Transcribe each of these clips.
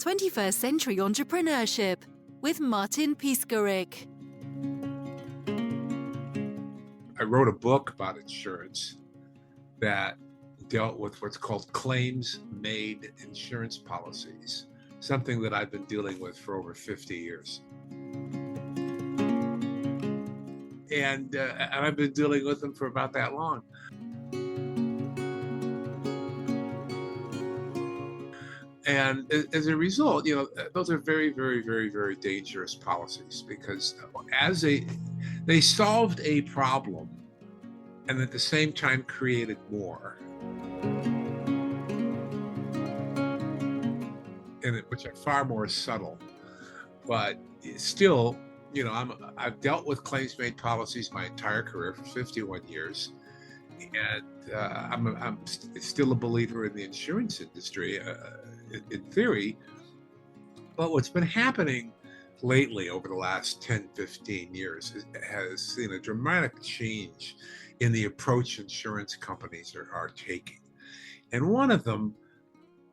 21st Century Entrepreneurship with Martin Piskarik. I wrote a book about insurance that dealt with what's called claims-made insurance policies, something that I've been dealing with for over 50 years. And I've been dealing with them for about that long. And as a result, those are very, very, very, very dangerous policies because they solved a problem and at the same time created more, which are far more subtle. But still, I've dealt with claims-made policies my entire career for 51 years. And I'm still a believer in the insurance industry in theory. But what's been happening lately over the last 10, 15 years has seen a dramatic change in the approach insurance companies are taking. And one of them,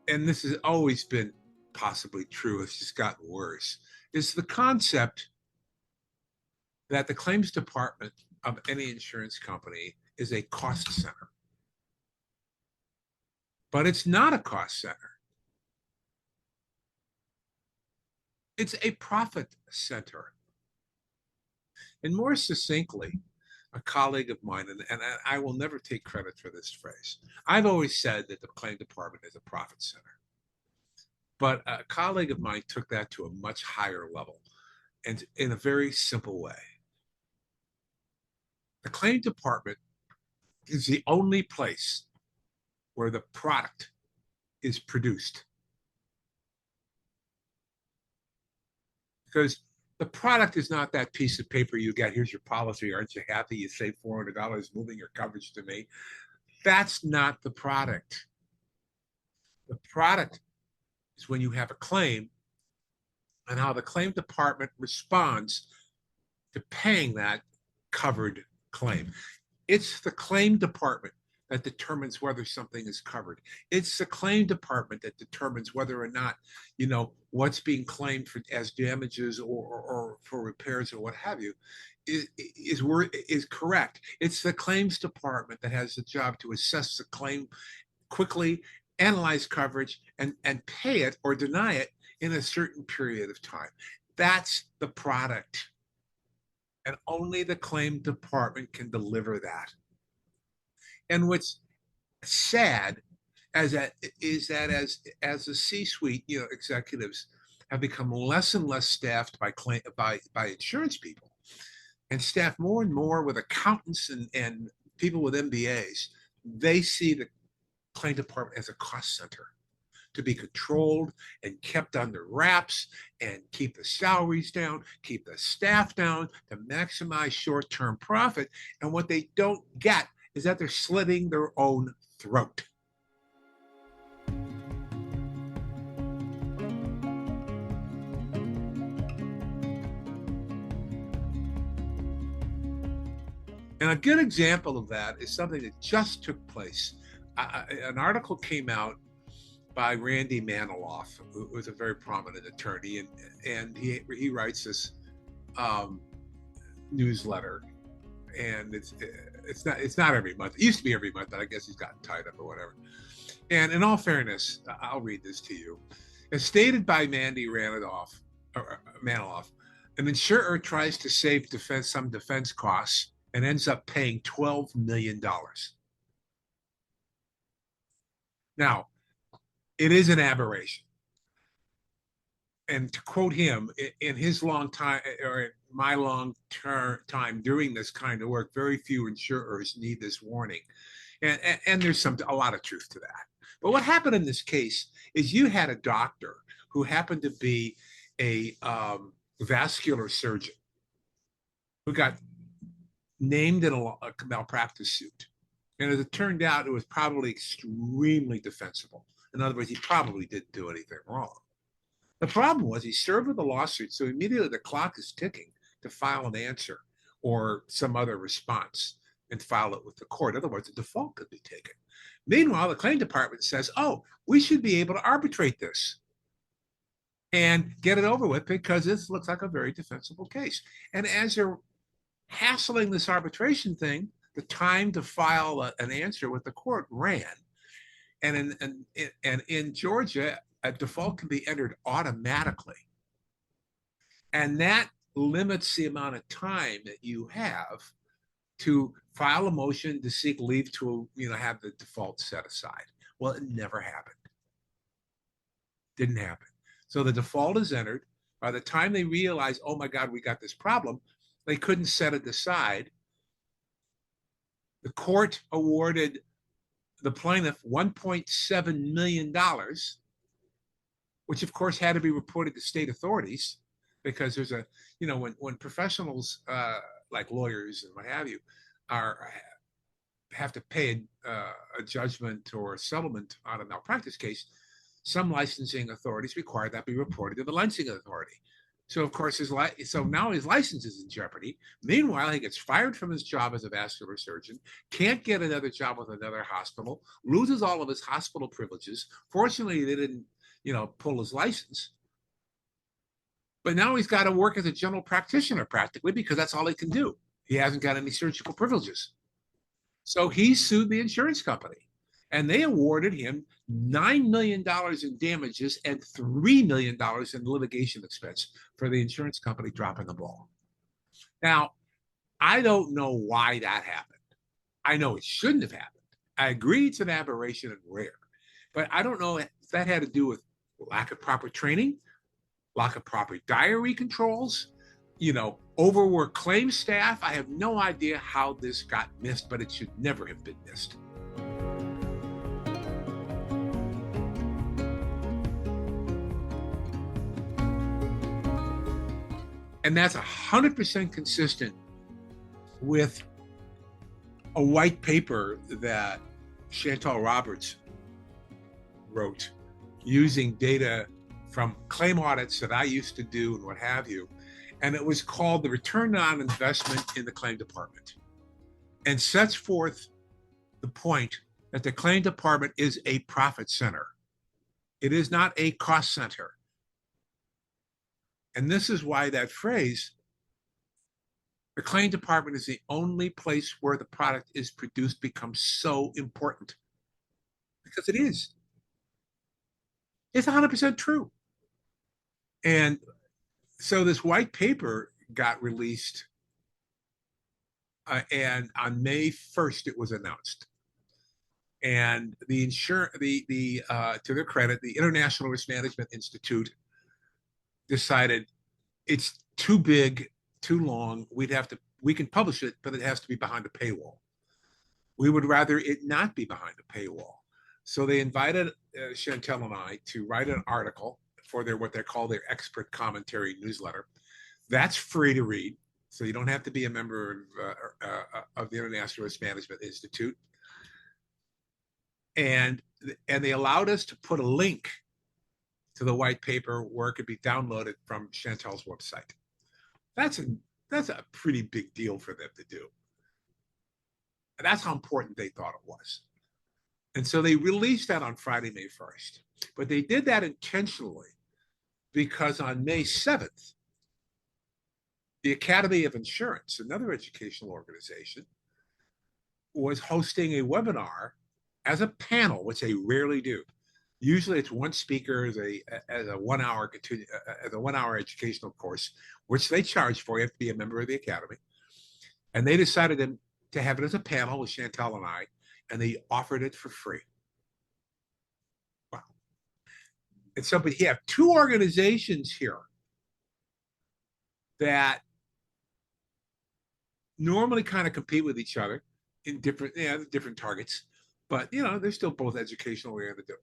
and this has always been possibly true, it's just gotten worse, is the concept that the claims department of any insurance company is a cost center. But it's not a cost center. It's a profit center. And more succinctly, a colleague of mine, and I will never take credit for this phrase, I've always said that the claim department is a profit center. But a colleague of mine took that to a much higher level and in a very simple way. The claim department is the only place where the product is produced. Because the product is not that piece of paper you get, here's your policy, aren't you happy? You save $400 moving your coverage to me. That's not the product. The product is when you have a claim and how the claim department responds to paying that covered claim. It's the claim department that determines whether something is covered. It's the claim department that determines whether or not, what's being claimed for as damages or for repairs or what have you is correct. It's the claims department that has the job to assess the claim quickly, analyze coverage, and pay it or deny it in a certain period of time. That's the product. And only the claim department can deliver that. And what's sad is that as the C-suite, executives have become less and less staffed by insurance people, and staffed more and more with accountants and people with MBAs, they see the claim department as a cost center to be controlled and kept under wraps and keep the salaries down, keep the staff down to maximize short-term profit. And what they don't get is that they're slitting their own throat. And a good example of that is something that just took place. An article came out by Randy Maniloff, who was a very prominent attorney, and he writes this newsletter, and it's not every month. It used to be every month, but I guess he's gotten tied up or whatever. And in all fairness, I'll read this to you. As stated by Mandy Maniloff, an insurer tries to save some defense costs and ends up paying $12 million. Now, it is an aberration. And to quote him, in his long time, or in my long time doing this kind of work, very few insurers need this warning. And there's a lot of truth to that. But what happened in this case is you had a doctor who happened to be a vascular surgeon who got named in a malpractice suit. And as it turned out, it was probably extremely defensible. In other words, he probably didn't do anything wrong. The problem was he served with a lawsuit, so immediately the clock is ticking to file an answer or some other response and file it with the court. Otherwise, a default could be taken. Meanwhile, the claim department says, oh, we should be able to arbitrate this. and get it over with, because this looks like a very defensible case. And as they're hassling this arbitration thing, the time to file an answer with the court ran. And in Georgia, a default can be entered automatically. And that limits the amount of time that you have to file a motion to seek leave to, have the default set aside. Well, it never happened. Didn't happen. So the default is entered. By the time they realize, oh my God, we got this problem, they couldn't set it aside. The court awarded the plaintiff $1.7 million, which of course had to be reported to state authorities, because there's a, when professionals like lawyers and what have you have to pay a judgment or a settlement on a malpractice case, some licensing authorities require that be reported to the licensing authority. So of course so now his license is in jeopardy. Meanwhile, he gets fired from his job as a vascular surgeon, can't get another job with another hospital, loses all of his hospital privileges. Fortunately, they didn't, pull his license. But now he's got to work as a general practitioner practically, because that's all he can do. He hasn't got any surgical privileges. So he sued the insurance company, and they awarded him $9 million in damages and $3 million in litigation expense for the insurance company dropping the ball. Now, I don't know why that happened. I know it shouldn't have happened. I agree it's an aberration and rare, but I don't know if that had to do with lack of proper training, lack of proper diary controls, overworked claims staff. I have no idea how this got missed, but it should never have been missed. And that's 100% consistent with a white paper that Chantal Roberts wrote using data from claim audits that I used to do and what have you. And it was called The Return on Investment in the Claim Department, and sets forth the point that the claim department is a profit center. It is not a cost center. And this is why that phrase, the claim department is the only place where the product is produced, becomes so important. Because it is. It's 100% true. And so this white paper got released, and on May 1st it was announced. And the to their credit, the International Risk Management Institute decided it's too big, too long. We can publish it, but it has to be behind a paywall. We would rather it not be behind a paywall. So they invited Chantel and I to write an article for what they call their expert commentary newsletter. That's free to read, so you don't have to be a member of the International Risk Management Institute. And they allowed us to put a link to the white paper where it could be downloaded from Chantel's website. That's a pretty big deal for them to do. And that's how important they thought it was. And so they released that on Friday, May 1st. But they did that intentionally because on May 7th, the Academy of Insurance, another educational organization, was hosting a webinar as a panel, which they rarely do. Usually it's one speaker as a 1 hour as a 1 hour educational course, which they charge for. You have to be a member of the Academy. And they decided to have it as a panel with Chantal and I, and they offered it for free. Wow. And so, but you have two organizations here that normally kind of compete with each other in different targets, but they're still both educational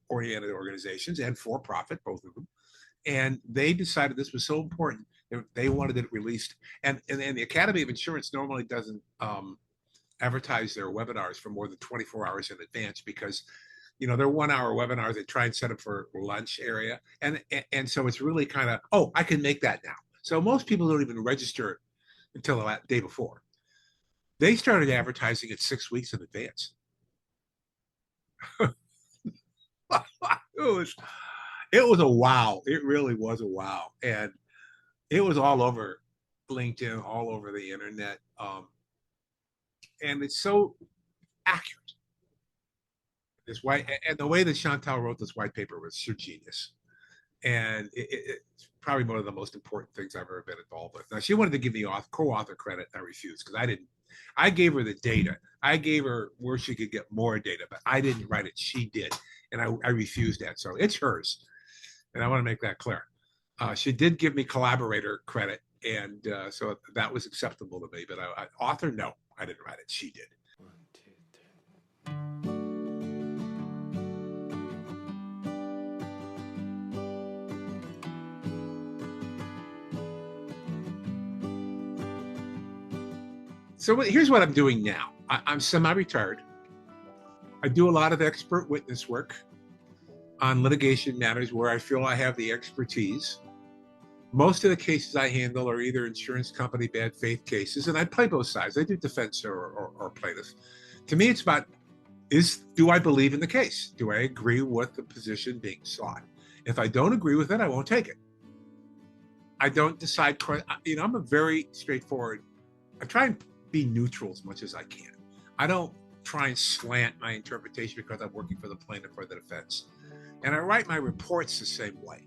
oriented organizations and for profit, both of them. And they decided this was so important they wanted it released. And the Academy of Insurance normally doesn't advertise their webinars for more than 24 hours in advance, because they're 1 hour webinars. They try and set them for lunch area, and so it's really kind of, oh, I can make that now. So most people don't even register until the day before. They started advertising it 6 weeks in advance. it was a wow. It really was a wow. And it was all over LinkedIn, all over the internet. And it's so accurate. This white, and the way that Chantal wrote this white paper was sheer genius. And it's probably one of the most important things I've ever been involved with. Now, she wanted to give me co-author credit, and I refused because I didn't. I gave her the data. I gave her where she could get more data, but I didn't write it. She did, and I refused that. So it's hers, and I want to make that clear. She did give me collaborator credit, and so that was acceptable to me. But author, no, I didn't write it. She did. So here's what I'm doing now. I'm semi-retired. I do a lot of expert witness work on litigation matters where I feel I have the expertise. Most of the cases I handle are either insurance company bad faith cases, and I play both sides. I do defense or plaintiff. To me, it's about, do I believe in the case? Do I agree with the position being sought? If I don't agree with it, I won't take it. I don't decide, I'm a very straightforward, I try and be neutral as much as I can. I don't try and slant my interpretation because I'm working for the plaintiff or the defense. And I write my reports the same way.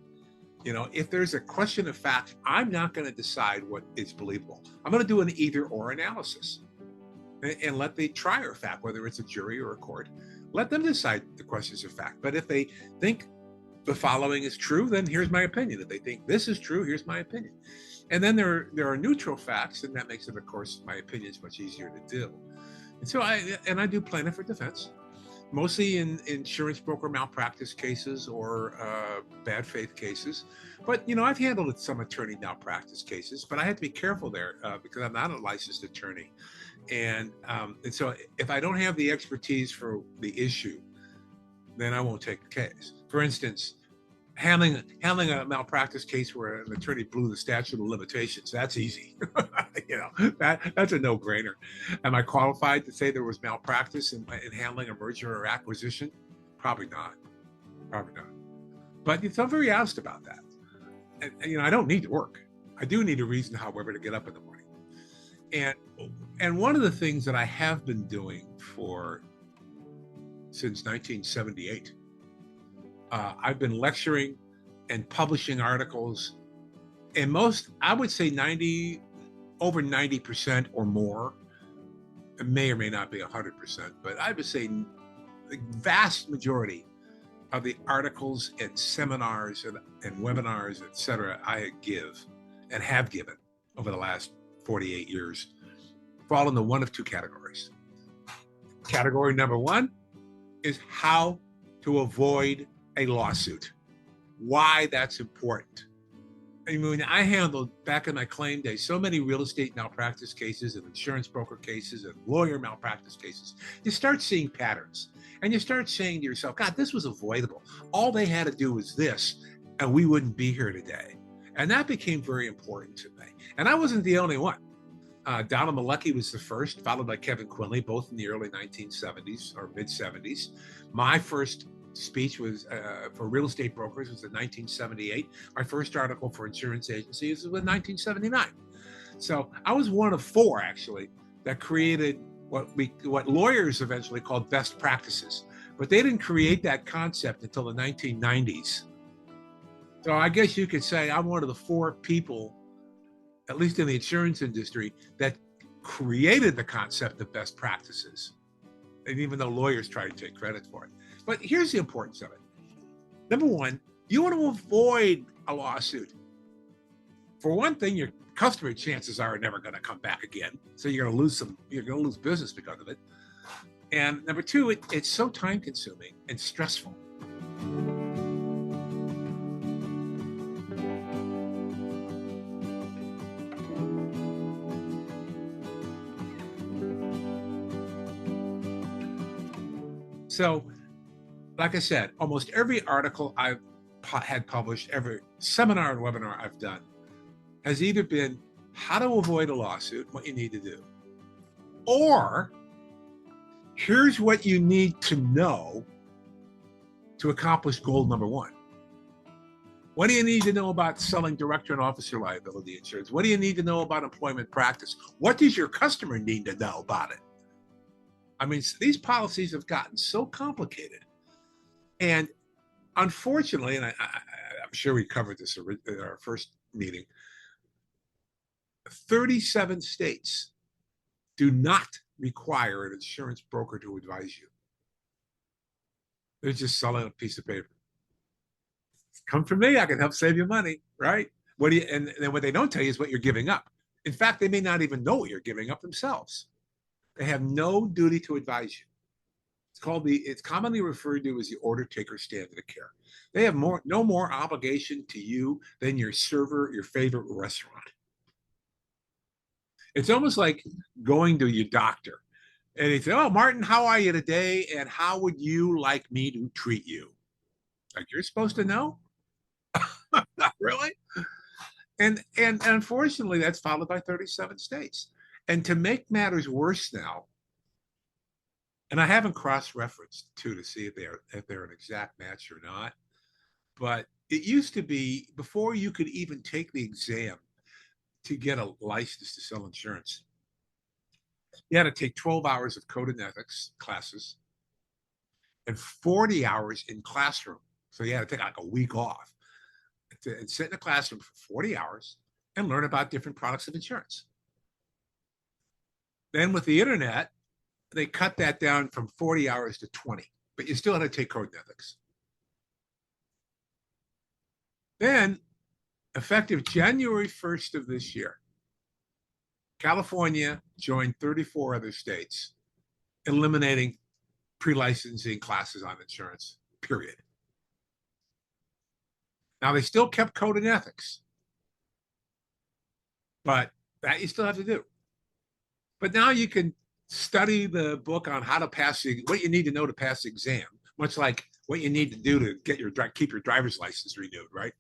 If there's a question of fact, I'm not going to decide what is believable. I'm going to do an either or analysis and let the trier of fact, whether it's a jury or a court, let them decide the questions of fact. But if they think the following is true, then here's my opinion. If they think this is true, here's my opinion. And then there are neutral facts, and that makes it, of course, my opinion is much easier to do. And so I do plaintiff or defense, mostly in insurance broker malpractice cases or bad faith cases. But, I've handled some attorney malpractice cases, but I have to be careful there because I'm not a licensed attorney. And so if I don't have the expertise for the issue, then I won't take the case. For instance, handling a malpractice case where an attorney blew the statute of limitations, that's easy. That's a no-brainer. Am I qualified to say there was malpractice in handling a merger or acquisition? Probably not. But I'm very honest about that. And I don't need to work. I do need a reason, however, to get up in the morning. And one of the things that I have been doing since 1978, I've been lecturing and publishing articles, and I would say over 90% or more, it may or may not be 100%, but I would say the vast majority of the articles and seminars and webinars, et cetera, I give and have given over the last 48 years fall into one of two categories. Category number one is how to avoid a lawsuit. Why that's important. I mean, I handled, back in my claim days, so many real estate malpractice cases and insurance broker cases and lawyer malpractice cases. You start seeing patterns and you start saying to yourself, God, this was avoidable. All they had to do was this, and we wouldn't be here today. And that became very important to me. And I wasn't the only one. Donald Malecki was the first, followed by Kevin Quinley, both in the early 1970s or mid 70s. My first speech was for real estate brokers was in 1978. My first article for insurance agencies was in 1979. So I was one of four, actually, that created what lawyers eventually called best practices. But they didn't create that concept until the 1990s. So I guess you could say I'm one of the four people, at least in the insurance industry, that created the concept of best practices. And even though lawyers try to take credit for it. But here's the importance of it. Number one, you want to avoid a lawsuit. For one thing, your customer chances are never going to come back again. So you're going to lose business because of it. And number two, it's so time consuming and stressful. So, like I said, almost every article I've had published, every seminar and webinar I've done has either been how to avoid a lawsuit, what you need to do, or here's what you need to know to accomplish goal number one. What do you need to know about selling director and officer liability insurance? What do you need to know about employment practice? What does your customer need to know about it? I mean, these policies have gotten so complicated. And unfortunately, and I'm sure we covered this in our first meeting, 37 states do not require an insurance broker to advise you. They're just selling a piece of paper. Come from me, I can help save you money, right? What do you, and then what they don't tell you is what you're giving up. In fact, they may not even know what you're giving up themselves. They have no duty to advise you. It's commonly referred to as the order taker standard of care. They have no more obligation to you than your server, your favorite restaurant. It's almost like going to your doctor and he said, "Oh, Martin, how are you today? And how would you like me to treat you?" Like, you're supposed to know? Not really. And unfortunately, that's followed by 37 states. And to make matters worse now, and I haven't cross-referenced too to see if they're an exact match or not, but it used to be before you could even take the exam to get a license to sell insurance, you had to take 12 hours of code and ethics classes and 40 hours in classroom. So you had to take like a week off and sit in a classroom for 40 hours and learn about different products of insurance. Then with the internet, they cut that down from 40 hours to 20, but you still had to take code and ethics. Then, effective January 1st of this year, California joined 34 other states, eliminating pre-licensing classes on insurance, period. Now, they still kept code and ethics, but that you still have to do. But now you can study the book on how to pass what you need to know to pass the exam, much like what you need to do to keep your driver's license renewed, right?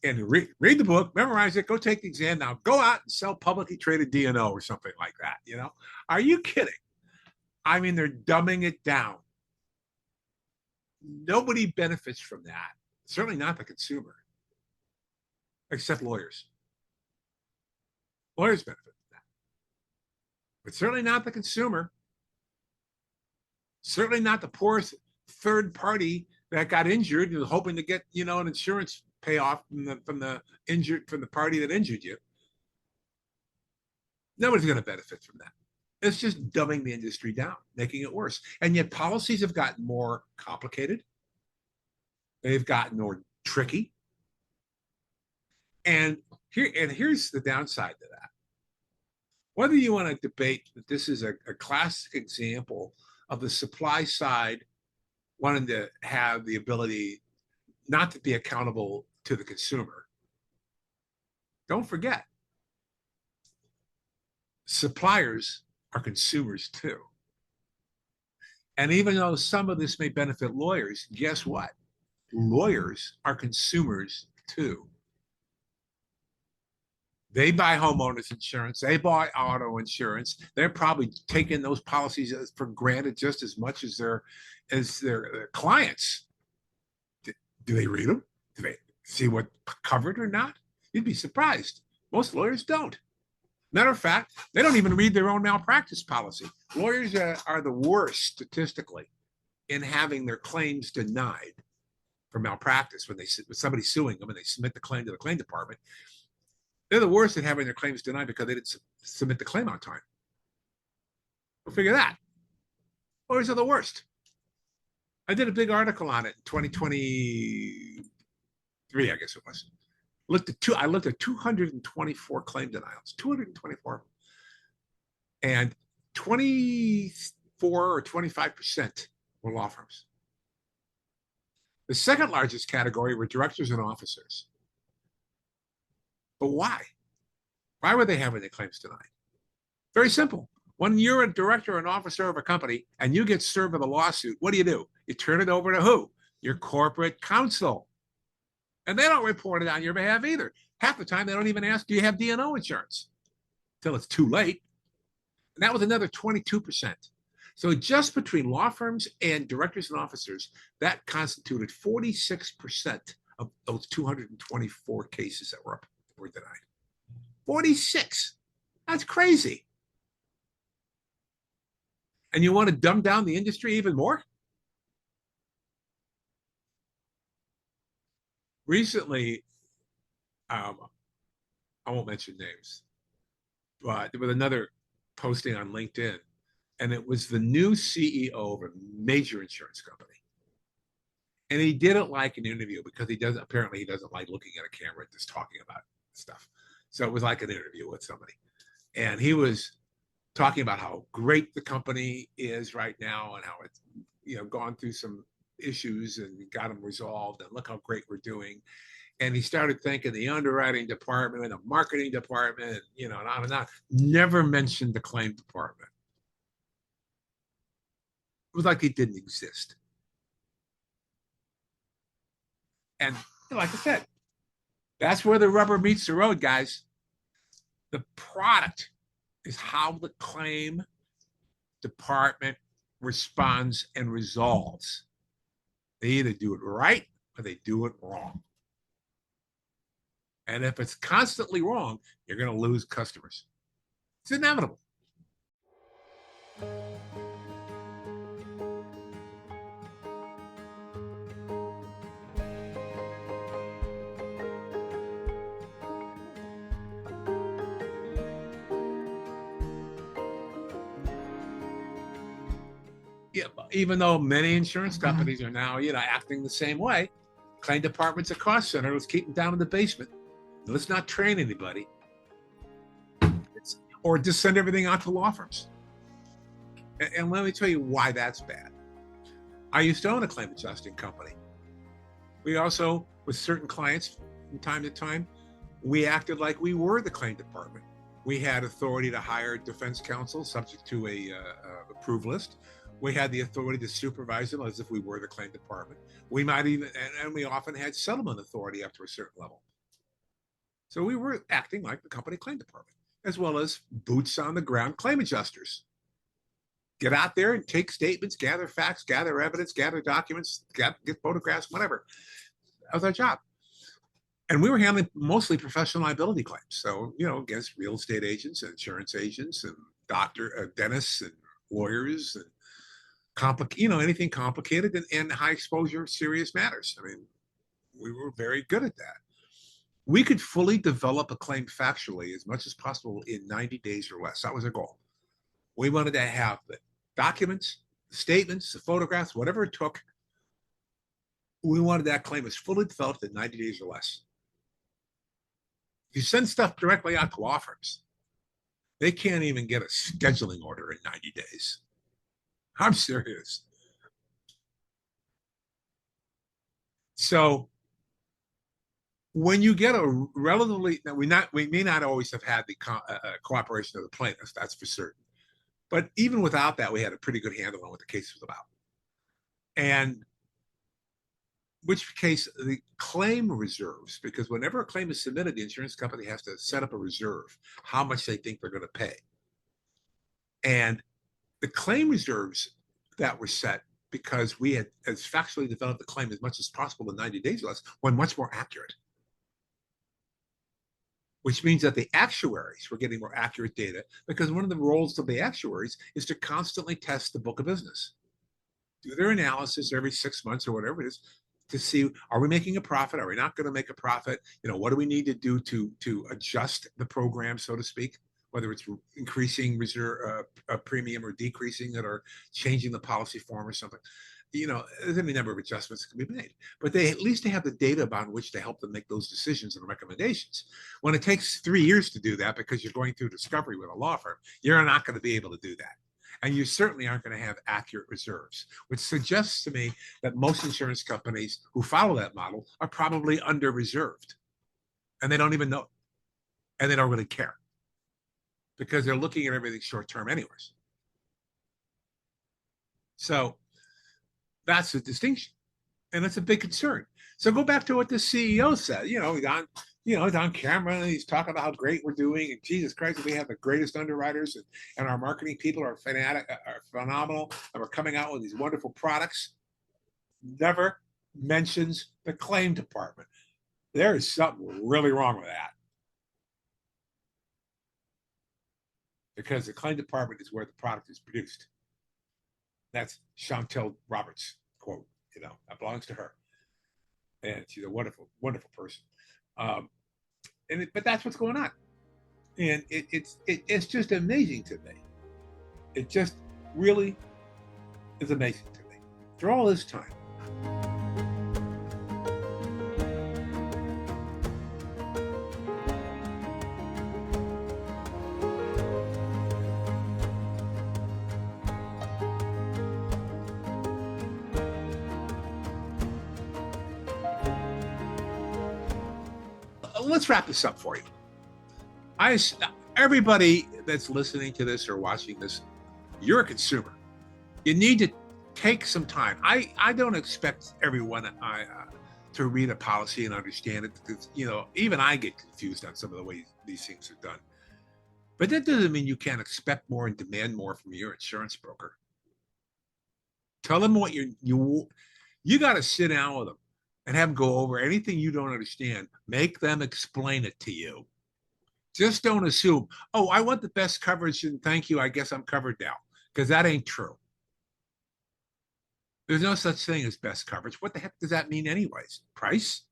And read the book, memorize it, go take the exam. Now go out and sell publicly traded D&O or something like that. Are you kidding? I mean, they're dumbing it down. Nobody benefits from that. Certainly not the consumer, except lawyers. Lawyers benefit from that, but certainly not the consumer. Certainly not the poorest third party that got injured and was hoping to get, an insurance payoff from the party that injured you. Nobody's going to benefit from that. It's just dumbing the industry down, making it worse. And yet policies have gotten more complicated. They've gotten more tricky. And here's the downside to that. Whether you want to debate that this is a classic example of the supply side wanting to have the ability not to be accountable to the consumer, don't forget, suppliers are consumers too. And even though some of this may benefit lawyers, guess what? Lawyers are consumers too. They buy homeowners insurance. They buy auto insurance. They're probably taking those policies for granted just as much as their clients. Do they read them? Do they see what covered or not? You'd be surprised. Most lawyers don't. Matter of fact, they don't even read their own malpractice policy. Lawyers are the worst statistically in having their claims denied for malpractice when somebody's suing them and they submit the claim to the claim department. They're the worst at having their claims denied because they didn't submit the claim on time. We'll figure that. Lawyers are the worst. I did a big article on it in 2023, I guess it was. I looked at 224 claim denials, 224. And 24 or 25% were law firms. The second largest category were directors and officers. But why? Why were they having their claims denied? Very simple. When you're a director or an officer of a company and you get served with a lawsuit, what do? You turn it over to who? Your corporate counsel. And they don't report it on your behalf either. Half the time, they don't even ask, do you have D&O insurance? Until it's too late. And that was another 22%. So just between law firms and directors and officers, that constituted 46% of those 224 cases that were denied. 46. That's crazy. And you want to dumb down the industry even more? Recently, I won't mention names, but there was another posting on LinkedIn, and it was the new CEO of a major insurance company. And he didn't like an interview because he doesn't like looking at a camera and just talking about stuff. So it was like an interview with somebody. And he was talking about how great the company is right now and how it's, gone through some issues and got them resolved, and look how great we're doing. And he started thanking the underwriting department and the marketing department, and on and on. Never mentioned the claim department. It was like it didn't exist. And like I said, that's where the rubber meets the road, guys. The product is how the claim department responds and resolves. They either do it right or they do it wrong. And if it's constantly wrong, you're going to lose customers. It's inevitable. Yeah, even though many insurance companies are now, acting the same way, claim department's a cost center. Let's keep them down in the basement. Let's not train anybody. Or just send everything out to law firms. And let me tell you why that's bad. I used to own a claim adjusting company. We also, with certain clients from time to time, we acted like we were the claim department. We had authority to hire defense counsel subject to a approved list. We had the authority to supervise them as if we were the claim department. We might even, and we often had settlement authority up to a certain level. So we were acting like the company claim department, as well as boots on the ground claim adjusters. Get out there and take statements, gather facts, gather evidence, gather documents, get photographs, whatever. That was our job. And we were handling mostly professional liability claims. So, against real estate agents and insurance agents and dentists and lawyers and anything complicated and high exposure, serious matters. I mean, we were very good at that. We could fully develop a claim factually as much as possible in 90 days or less. That was our goal. We wanted to have the documents, the statements, the photographs, whatever it took. We wanted that claim as fully developed in 90 days or less. If you send stuff directly out to law firms, they can't even get a scheduling order in 90 days. I'm serious. So when you get a relatively, we may not always have had the cooperation of the plaintiffs, that's for certain. But even without that, we had a pretty good handle on what the case was about. And which case the claim reserves, because whenever a claim is submitted, the insurance company has to set up a reserve, how much they think they're going to pay. And the claim reserves that were set because we had as factually developed the claim as much as possible in 90 days or less were much more accurate. Which means that the actuaries were getting more accurate data because one of the roles of the actuaries is to constantly test the book of business. Do their analysis every 6 months or whatever it is to see, are we making a profit? Are we not going to make a profit? What do we need to do to adjust the program, so to speak? Whether it's increasing reserve premium or decreasing it or changing the policy form or something. There's any number of adjustments that can be made, but they at least have the data upon which to help them make those decisions and recommendations. When it takes 3 years to do that because you're going through discovery with a law firm, you're not going to be able to do that. And you certainly aren't going to have accurate reserves, which suggests to me that most insurance companies who follow that model are probably under-reserved. And they don't even know. And they don't really care. Because they're looking at everything short-term anyways. So that's the distinction. And it's a big concern. So go back to what the CEO said. He's on camera and he's talking about how great we're doing. And Jesus Christ, we have the greatest underwriters and our marketing people are phenomenal. And we're coming out with these wonderful products. Never mentions the claim department. There is something really wrong with that. Because the claim department is where the product is produced. That's Chantel Roberts' quote. That belongs to her. And she's a wonderful, wonderful person. But that's what's going on. And it's just amazing to me. It just really is amazing to me. For all this time. Let's wrap this up for you. Everybody that's listening to this or watching this, you're a consumer. You need to take some time. I don't expect everyone to read a policy and understand it, because even I get confused on some of the ways these things are done. But that doesn't mean you can't expect more and demand more from your insurance broker. Tell them what you got to sit down with them and have them go over anything you don't understand. Make them explain it to you. Just don't assume, oh, I want the best coverage and thank you, I guess I'm covered now, because that ain't true. There's no such thing as best coverage. What the heck does that mean anyways? Price?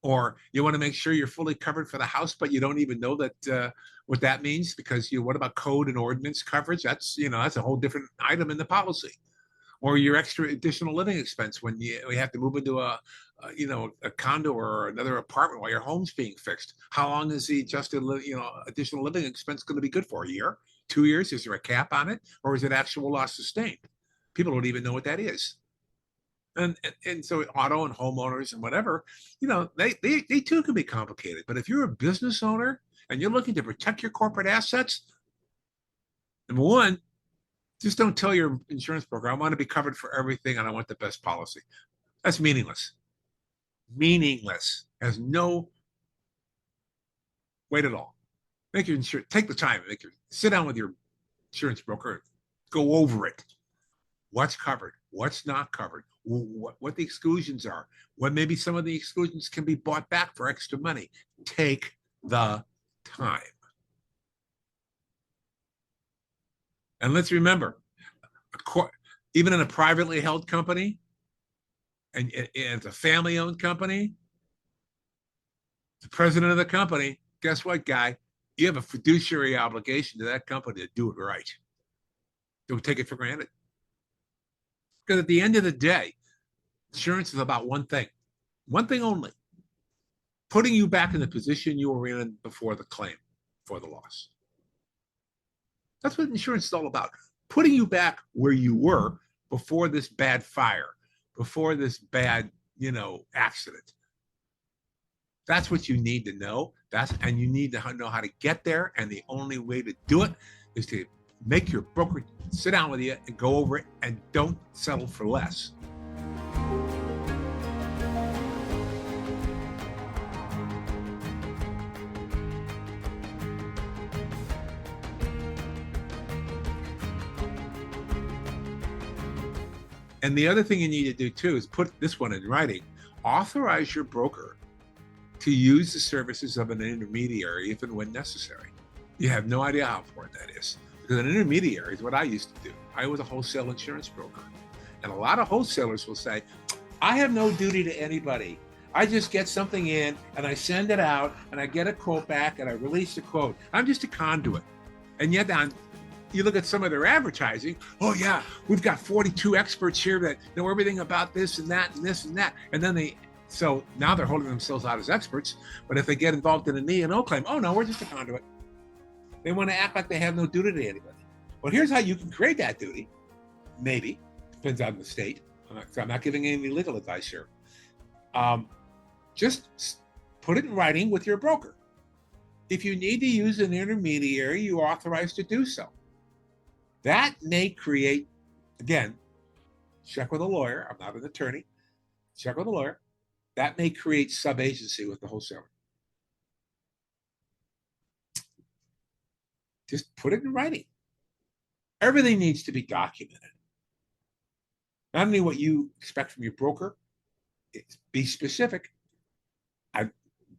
Or you want to make sure you're fully covered for the house, but you don't even know that what that means, because what about code and ordinance coverage? That's that's a whole different item in the policy. Or your extra additional living expense when you have to move into a condo or another apartment while your home's being fixed. How long is the additional living expense going to be good for? A year, 2 years? Is there a cap on it, or is it actual loss sustained? People don't even know what that is. And so auto and homeowners and whatever, they too can be complicated. But if you're a business owner and you're looking to protect your corporate assets, number one, just don't tell your insurance broker, I want to be covered for everything and I want the best policy. That's meaningless. Meaningless. Has no weight at all. Take the time, sit down with your insurance broker, go over it. What's covered? What's not covered? What the exclusions are? What maybe some of the exclusions can be bought back for extra money. Take the time. And let's remember, even in a privately held company, and it's a family-owned company, the president of the company, guess what, guy? You have a fiduciary obligation to that company to do it right. Don't take it for granted. Because at the end of the day, insurance is about one thing only: putting you back in the position you were in before the claim, for the loss. That's what insurance is all about. Putting you back where you were before this bad fire, before this bad, accident. That's what you need to know. And you need to know how to get there. And the only way to do it is to make your broker sit down with you and go over it, and don't settle for less. And the other thing you need to do too is put this one in writing. Authorize your broker to use the services of an intermediary if and when necessary. You have no idea how important that is, because an intermediary is what I used to do. I was a wholesale insurance broker. And a lot of wholesalers will say, I have no duty to anybody. I just get something in and I send it out and I get a quote back and I release the quote. I'm just a conduit. And yet you look at some of their advertising, oh yeah, we've got 42 experts here that know everything about this and that and this and that. And then so now they're holding themselves out as experts, but if they get involved in an E&O claim, oh no, we're just a conduit. They want to act like they have no duty to anybody. Well, here's how you can create that duty. Maybe, depends on the state. I'm not giving any legal advice here. Just put it in writing with your broker. If you need to use an intermediary, you're authorized to do so. That may create, again, check with a lawyer. I'm not an attorney. Check with a lawyer. That may create sub-agency with the wholesaler. Just put it in writing. Everything needs to be documented. Not only what you expect from your broker, be specific.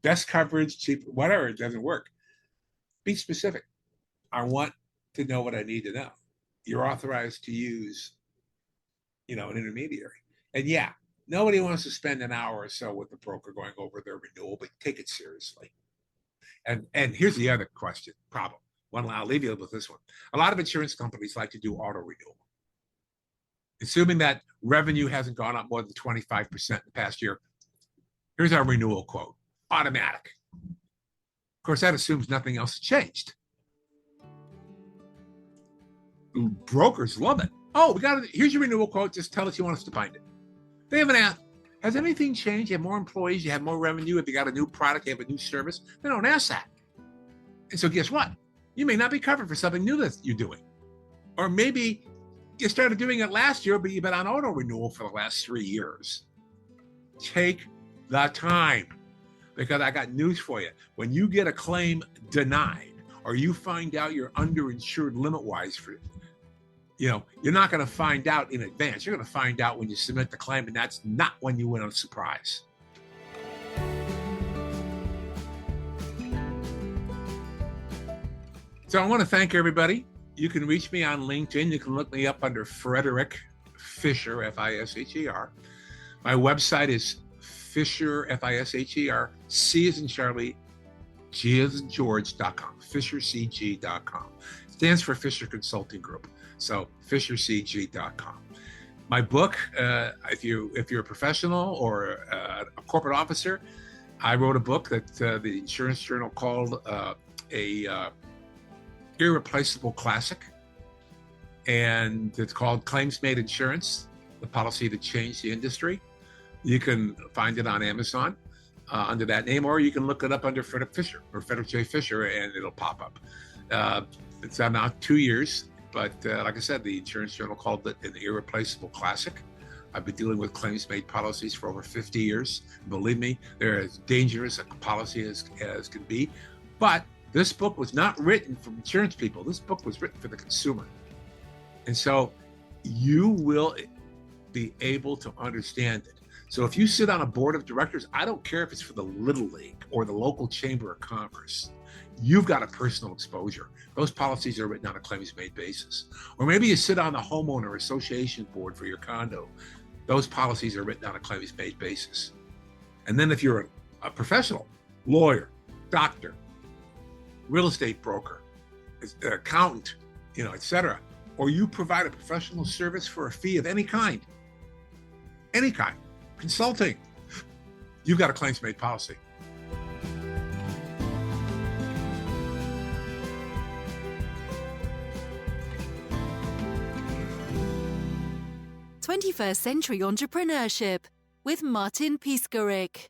Best coverage, cheap, whatever, it doesn't work. Be specific. I want to know what I need to know. You're authorized to use, an intermediary. And yeah, nobody wants to spend an hour or so with the broker going over their renewal, but take it seriously. And here's the other problem. I'll leave you with this one. A lot of insurance companies like to do auto renewal. Assuming that revenue hasn't gone up more than 25% in the past year, here's our renewal quote. Automatic. Of course, that assumes nothing else has changed. Brokers love it. Oh, here's your renewal quote. Just tell us you want us to bind it. They haven't asked, has anything changed? You have more employees, you have more revenue, if you got a new product, you have a new service. They don't ask that. And so guess what? You may not be covered for something new that you're doing. Or maybe you started doing it last year, but you've been on auto renewal for the last 3 years. Take the time, because I got news for you. When you get a claim denied, or you find out you're underinsured limit-wise for you're not going to find out in advance. You're going to find out when you submit the claim, and that's not when you win a surprise. So I want to thank everybody. You can reach me on LinkedIn. You can look me up under Frederick Fisher, Fisher. My website is Fisher, Fisher, C as in Charlie, G as in George.com, FisherCG.com. It stands for Fisher Consulting Group. So FisherCG.com. My book, if you're a professional or a corporate officer, I wrote a book that the Insurance Journal called a irreplaceable classic, and it's called Claims Made Insurance: The Policy That Changed the Industry. You can find it on Amazon under that name, or you can look it up under Frederick Fisher or Frederick J. Fisher, and it'll pop up. It's out now 2 years, but like I said, the Insurance Journal called it an irreplaceable classic. I've been dealing with claims-made policies for over 50 years. Believe me, they're as dangerous a policy as can be. But this book was not written for insurance people. This book was written for the consumer. And so you will be able to understand it. So if you sit on a board of directors, I don't care if it's for the Little League or the local chamber of commerce, you've got a personal exposure. Those policies are written on a claims-made basis. Or maybe you sit on the homeowner association board for your condo. Those policies are written on a claims-made basis. And then if you're a professional, lawyer, doctor, real estate broker, accountant, etc., or you provide a professional service for a fee of any kind, consulting, you've got a claims-made policy. '21st Century Entrepreneurship with Martin Piskarik.